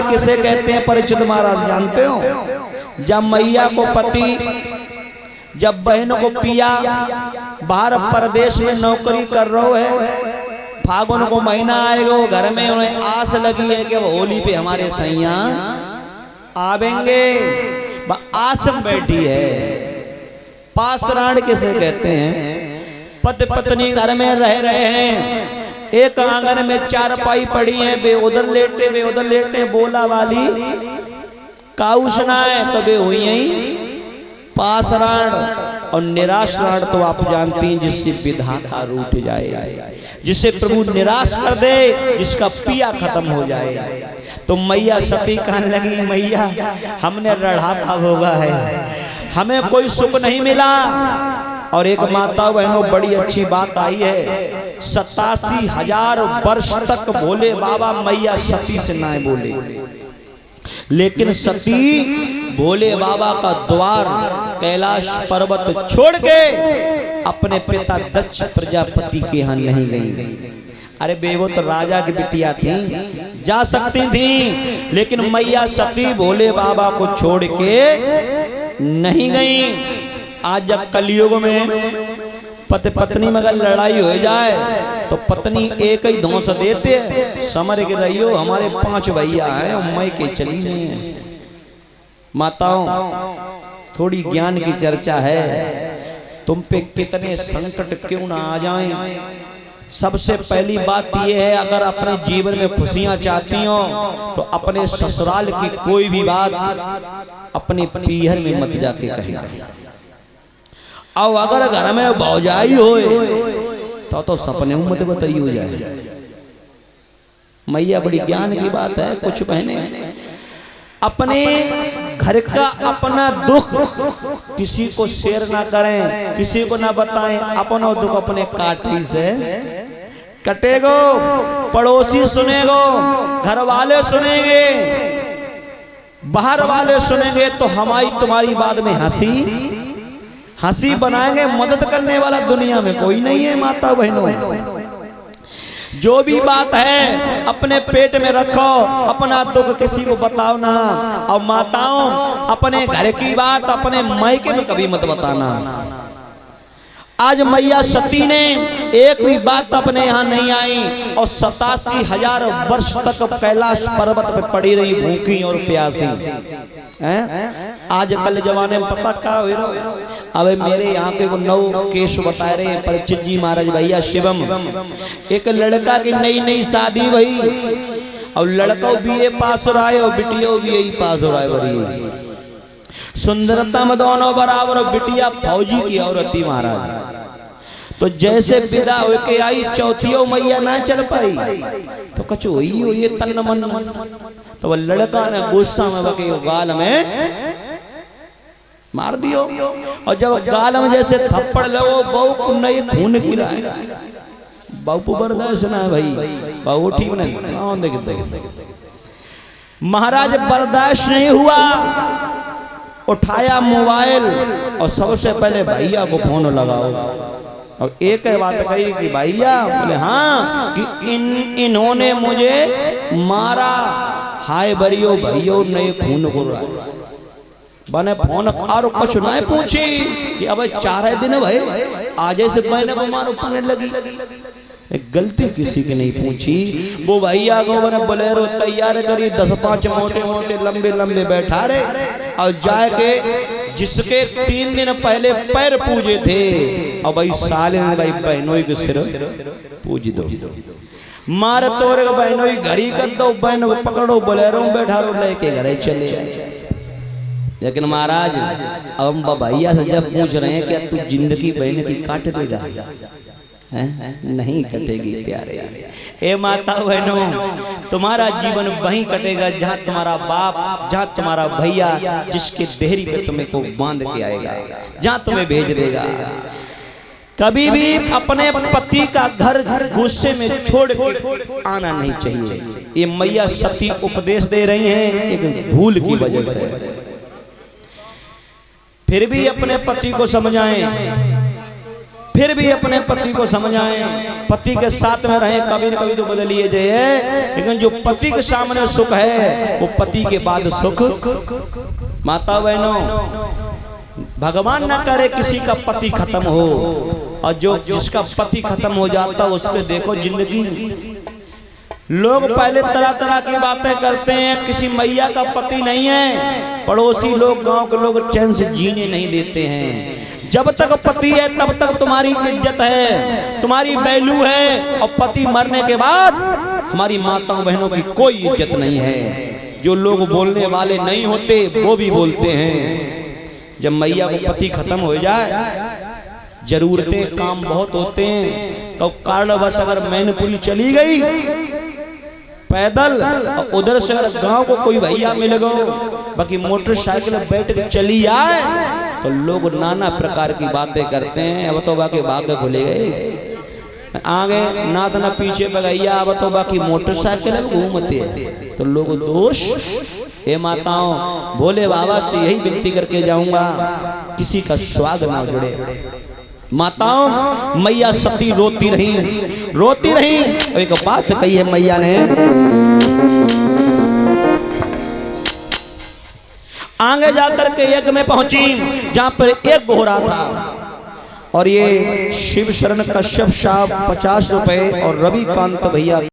किसे कहते हैं परीक्षित महाराज जानते हो? जब मैया को पति, जब बहन को पिया बाहर परदेश में नौकरी कर रहा है, फागुन को महीना आएगा, वो घर में उन्हें आस लगी है कि वो होली पे हमारे सैया आवेंगे, आस में बैठी है। पासराण किसे कहते हैं? पति पत्नी घर में रह रहे हैं, एक आंगन में चारपाई पड़ी है, वे उधर लेटे बोला वाली काउशना है, तो वे हुई यही पासराण। और निराशराण तो आप जानती हैं, जिससे विधाता रूठ जाए, जिसे प्रभु निराश कर दे, जिसका पिया खत्म हो जाए। तो मैया सती कहने लगी, मैया हमने रढ़ापा भोगा है, हमें कोई सुख नहीं मिला। और एक माता बहनों बड़ी अच्छी बात आई है, 87,000 वर्ष तक भोले बाबा मैया सती से ना बोले, लेकिन सती भोले बाबा का द्वार कैलाश पर्वत छोड़ के अपने पिता दक्ष प्रजापति के यहाँ नहीं गई। अरे बे वो तो राजा की बिटिया थी, जा सकती थी, लेकिन मैया सती भोले बाबा को छोड़ के नहीं गई। आज जब कलयुग में पति पत्नी में अगर लड़ाई हो जाए तो पत्नी एक ही धौंस देते हैं, समर के रहियो हमारे 5 भैया हैं, मैं के चली नहीं है। माताओं थोड़ी ज्ञान की चर्चा है, तुम पे कितने संकट क्यों ना आ जाएं। सबसे पहली बात यह है, अगर अपने जीवन में खुशियां चाहती हो तो अपने ससुराल की कोई भी बात अपने पीहर में मत जाके कहना। और अगर घर में भौजाई हो तो सपने में मत बताई हो जाए। मैया बड़ी ज्ञान की बात है। कुछ बहने अपने घर का अपना दुख किसी को शेयर ना करें, किसी को ना बताएं, अपना दुख अपने काटी से कटेगो, पड़ोसी सुनेगो, घर वाले सुनेंगे, बाहर वाले सुनेंगे, तो हमारी तुम्हारी बाद में हंसी बनाएंगे। मदद करने वाला दुनिया में कोई नहीं है। माता बहनों जो भी बात है अपने पेट में रखो, अपना दुख किसी को बताओ ना। और माताओं अपने घर की बात अपने मायके में कभी मत बताना। आज मैया सती ने एक भी बात अपने यहाँ नहीं आई और 87,000 वर्ष तक कैलाश पर्वत पे पड़ी रही, भूखी और प्यासी हैं। आज कल जमाने में पता क्या हो रहा? अब मेरे यहाँ के 9 केस बता रहे हैं परीक्षित जी महाराज भैया शिवम। एक लड़का की नई शादी हुई और लड़का BA पास हो रहा है और बिटिया BA पास हो रहा है। बड़ी सुंदरता में दोनों बराबर, बिटिया फौजी की औरत थी महाराज। तो जैसे विदा होके आई, चौथियों मैया ना चल पाई तो कछु हुई हो ये तन मन। तो वह लड़का ने गुस्सा में बके गाल में मार दियो, और जब गाल में जैसे थप्पड़ लगो बहु को नहीं खून गिरा है। बहु बर्दाश्त ना है भाई, बहु ठीक नहीं। महाराज बर्दाश्त नहीं हुआ, उठाया मोबाइल और सबसे पहले भैया को फोन लगाओ और एक बात कही कि भैया, बोले हाँ कि इन्होंने मुझे मारा। हाय बरियो भैयो नहीं खून को रहा है। बने फोन और कुछ नहीं पूछी कि अब 4 दिन भाई आज से मैंने को मारो पड़ने लगी। एक गलती किसी की नहीं पूछी। वो भैया को बने बोलेरो तैयार करी, 10-5 मोटे लंबे बैठा रहे और जाके जिसके 3 दिन पहले पैर पूजे थे और भाई साले ने भाई बहनों के सिर पूज दो, मार तोड़ के बहनों घरी कर दो, बहनों को पकड़ो, बोलेरो बैठा रो लेके घरे चले आए। लेकिन महाराज अब भैया से जब पूछ रहे हैं क्या तू जिंदगी बहन की काट देगा? नहीं कटेगी प्यारे। ए माता बहनों तुम्हारा जीवन वहीं कटेगा जहां तुम्हारा बाप, जहां तुम्हारा भैया जिसके देहरी पे तुम्हें को बांध के आएगा, जहां तुम्हें भेज देगा। कभी भी अपने पति का घर गुस्से में छोड़ के आना नहीं चाहिए। ये मैया सती उपदेश दे रही हैं एक भूल की वजह से। फिर भी अपने पति को समझाएं, फिर भी अपने पति को समझाएं, पति के साथ में रहें, कभी न कभी तो बदलिए जाए, लेकिन जो पति के सामने सुख है वो पति के बाद सुख। माता बहनों, भगवान ना करे किसी का पति खत्म हो, और जो जिसका पति खत्म हो जाता है उस पे देखो जिंदगी। लोग पहले तरह तरह की बातें करते हैं, किसी मैया का पति नहीं है, पड़ोसी लोग, गांव के लोग चैन से जीने नहीं देते हैं। जब तक पति है तब तक तुम्हारी इज्जत है, तुम्हारी वैल्यू है, और पति मरने के बाद हमारी माताओं बहनों की कोई इज्जत नहीं है। जो लोग बोलने वाले नहीं होते वो भी बोलते हैं। जब मैया को पति खत्म हो जाए, जरूरतें काम बहुत होते हैं, तो कारणवश अगर मैनपुरी चली गई पैदल, और उधर से अगर गांव को कोई भैया मिल गो, बाकी मोटरसाइकिल बैठ के चली आए, तो लोग नाना प्रकार की बातें करते हैं। अब तो बाकी भाग खुले गए, आगे नाथ न पीछे बगैया, अब तो बाकी मोटरसाइकिल घूमते हैं, तो लोग दोष। हे माताओं, भोले बाबा से यही विनती करके जाऊंगा, किसी का स्वाग ना जुड़े। माताओं, मैया सती रोती रही, रोती रही। एक बात कही है मैया ने, आगे जाकर के यज्ञ में पहुंची जहां पर एक घोड़ा था, और ये शिव शरण कश्यप साहब 50 रुपए और रविकांत भैया